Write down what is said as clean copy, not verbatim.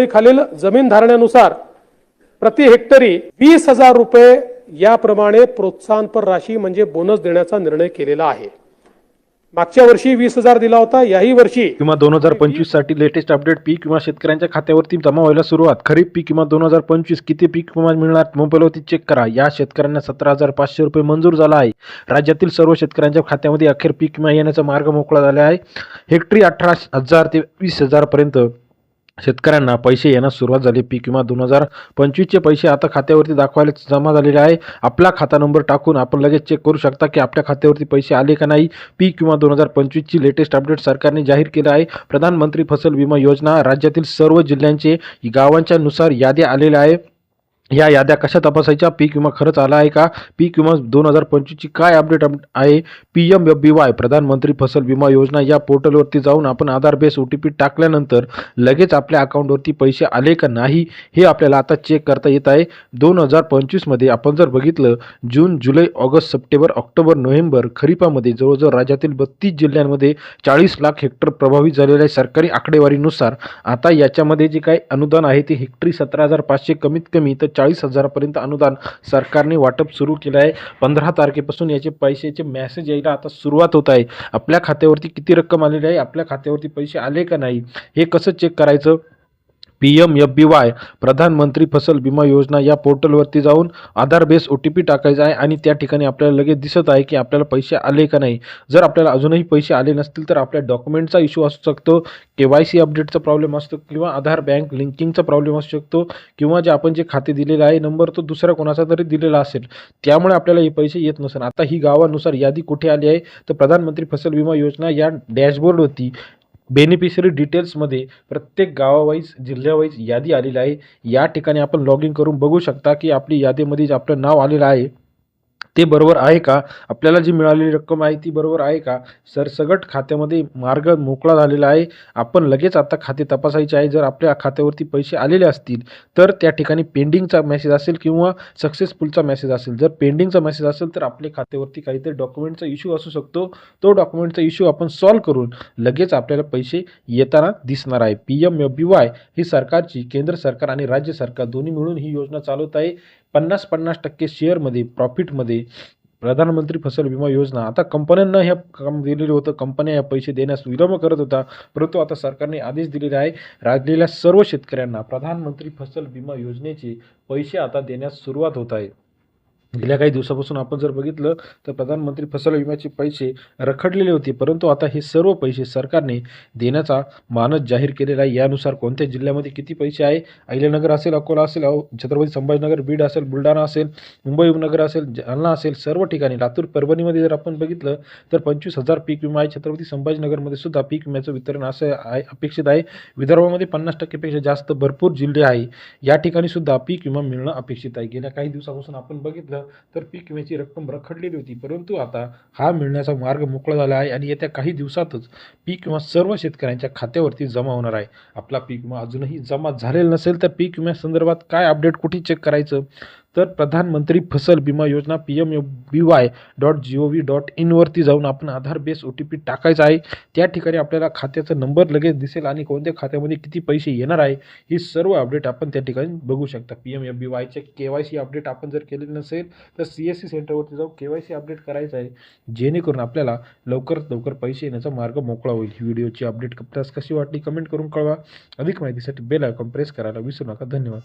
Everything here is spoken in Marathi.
खालील जमीन धारण्यानुसार प्रति हेक्टरी 20,000 रुपये याप्रमाणे प्रोत्साहनपर राशी म्हणजे बोनस देण्याचा निर्णय केलेला आहे। मागच्या वर्षी 20,000 दिला होता, याही वर्षी किंवा 2025 साठी लेटेस्ट अपडेट पीक विमा शेतकऱ्यांच्या खात्यावरती जमा व्हायला सुरुवात। खरीप पीक विमा 2025 किती पीक विमा मिळणार मोबाईलवरती चेक करा। या शेतकऱ्यांना 17,500 रुपये मंजूर झाला आहे। राज्यातील सर्व शेतकऱ्यांच्या खात्यामध्ये अखेर पीक विमा येण्याचा मार्ग मोकळा झाला आहे। हेक्टरी 18,000 ते 20,000 पर्यंत शेतकऱ्यांना पैसे येण्यास सुरुवात झाली। पीक विमा 2025 चे पैसे आता खात्यावरती दाखवायला जमा झालेले आहे। आपला खाता नंबर टाकून आपण लगेच चेक करू शकता की आपल्या खात्यावरती पैसे आले का नाही। पीक विमा 2025 ची लेटेस्ट अपडेट सरकारने जाहीर केलं आहे। प्रधानमंत्री फसल विमा योजना राज्यातील सर्व जिल्ह्यांचे गावांच्या नुसार याद्या आलेल्या आहे। या याद्या कशा तपासायच्या? पीक विमा खरंच आला आहे का? पीक विमा 2025 ची काय अपडेट आहे? PMFBY प्रधानमंत्री फसल विमा योजना या पोर्टलवरती जाऊन आपण आधार बेस OTP टाकल्यानंतर लगेच आपल्या अकाउंटवरती पैसे आले का नाही हे आपल्याला आता चेक करता येत आहे। 2025 मध्ये आपण जर बघितलं जून, जुलै, ऑगस्ट, सप्टेंबर, ऑक्टोबर, नोव्हेंबर खरीपामध्ये जवळजवळ राज्यातील 32 जिल्ह्यांमध्ये 40 लाख हेक्टर प्रभावित झालेले आहे सरकारी आकडेवारीनुसार। आता याच्यामध्ये जे काही अनुदान आहे ते हेक्टरी 17,500 कमीत कमी तर 40,000 पर्यंत अनुदान सरकारने वाटप सुरू केलं आहे। 15 तारखेपासून याचे पैशाचे मेसेज यायला आता सुरुवात होत आहे। आपल्या खात्यावरती किती रक्कम आलेली आहे, आपल्या खात्यावरती पैसे आले का नाही हे कसं चेक करायचं? PMFBY प्रधानमंत्री फसल विमा योजना या पोर्टलवरती जाऊन आधार बेस OTP टाकायचा आहे आणि त्या ठिकाणी आपल्याला लगेच दिसत आहे की आपल्याला पैसे आले का नाही। जर आपल्याला अजूनही पैसे आले नसतील तर आपल्या डॉक्युमेंटचा इश्यू असू शकतो, KYC अपडेटचा प्रॉब्लेम असतो किंवा आधार बँक लिंकिंगचा प्रॉब्लेम असू शकतो किंवा जे खाते दिलेलं आहे नंबर तो दुसरा कोणाचा तरी दिलेला असेल, त्यामुळे आपल्याला हे पैसे येत नसेल। आता ही गावानुसार यादी कुठे आली आहे तर प्रधानमंत्री फसल विमा योजना या डॅशबोर्डवरती बेनिफिशरी डिटेल्समध्ये प्रत्येक गावावाईज जिल्ह्यावाईज यादी आलेली आहे। या ठिकाणी आपण लॉग इन करून बघू शकता की आपली यादीमध्ये जे आपलं नाव आलेलं आहे ते बरोबर आहे का, आपल्याला जी मिळालेली रक्कम आहे ती बरोबर आहे का। सरसगट खात्यामध्ये मार्ग मोकळा झालेला आहे। आपण लगेच आता खाते तपासायचे आहे। जर आपल्या खात्यावरती पैसे आलेले असतील तर त्या ठिकाणी पेंडिंगचा मेसेज असेल किंवा सक्सेसफुलचा मेसेज असेल। जर पेंडिंगचा मेसेज असेल तर आपल्या खात्यावरती काहीतरी डॉक्युमेंटचा इश्यू असू शकतो। तो डॉक्युमेंटचा इश्यू आपण सॉल्व्ह करून लगेच आपल्याला पैसे येताना दिसणार आहे। PMFBY ही सरकारची केंद्र सरकार आणि राज्य सरकार दोन्ही मिळून ही योजना चालवत आहे। 50-50% शेअरमध्ये प्रॉफिटमध्ये प्रधानमंत्री फसल विमा योजना। आता कंपन्यांना हे काम दिलेलं होतं, कंपन्या या पैसे देण्यास विलंब करत होता, परंतु आता सरकारने आदेश दिलेले आहे राज्यातील सर्व शेतकऱ्यांना प्रधानमंत्री फसल विमा योजनेचे पैसे आता देण्यास सुरुवात होत आहे। गेल्या काही दिवसापासून आपण जर बघितलं तर प्रधानमंत्री फसल विम्याचे पैसे रखडलेले होते, परंतु आता हे सर्व पैसे सरकारने देण्याचा मानस जाहीर केलेला आहे। यानुसार कोणत्या जिल्ह्यामध्ये किती पैसे आहे, अहिल्यानगर असेल, अकोला असेल, छत्रपती संभाजीनगर, बीड असेल, बुलढाणा असेल, मुंबई उपनगर असेल, जालना असेल, सर्व ठिकाणी लातूर परभणीमध्ये जर आपण बघितलं तर 25,000 पीक विमा आहे। छत्रपती संभाजीनगरमध्ये सुद्धा पीक विम्याचं वितरण असं आहे अपेक्षित आहे। विदर्भामध्ये 50% पेक्षा जास्त भरपूर जिल्हे आहे, या ठिकाणी सुद्धा पीक विमा मिळणं अपेक्षित आहे। गेल्या काही दिवसापासून आपण बघितलं तर पीक विम्याची रक्कम रखडलेली होती, परंतु आता हा मिळण्याचा मार्ग मोकळा झाला आहे आणि येत्या काही दिवसातच पीक विमा सर्व शेतकऱ्यांच्या खात्यावरती जमा होणार आहे। आपला पीक विमा अजूनही जमा झालेला नसेल तर पीक विम्या संदर्भात काय अपडेट कुठे चेक करायचं तर प्रधानमंत्री फसल विमा योजना PMFBY.gov.in वरती जाऊन आपण आधार बेस OTP टाकायचा आहे। त्या ठिकाणी आपल्याला खात्याचा नंबर लगेच दिसेल आणि कोणत्या खात्यामध्ये किती पैसे येणार आहे ही सर्व अपडेट आपण त्या ठिकाणी बघू शकता। PMFBY चे KYC अपडेट आपण जर केलेले नसेल तर CSC सेंटरवरती जाऊन KYC अपडेट करायचं आहे, जेणेकरून आपल्याला लवकरात लवकर पैसे येण्याचा मार्ग मोकळा होईल। ही व्हिडिओची अपडेट कशी वाटली कमेंट करून कळवा। अधिक माहितीसाठी बेल आयकॉन प्रेस करायला विसरू नका। धन्यवाद।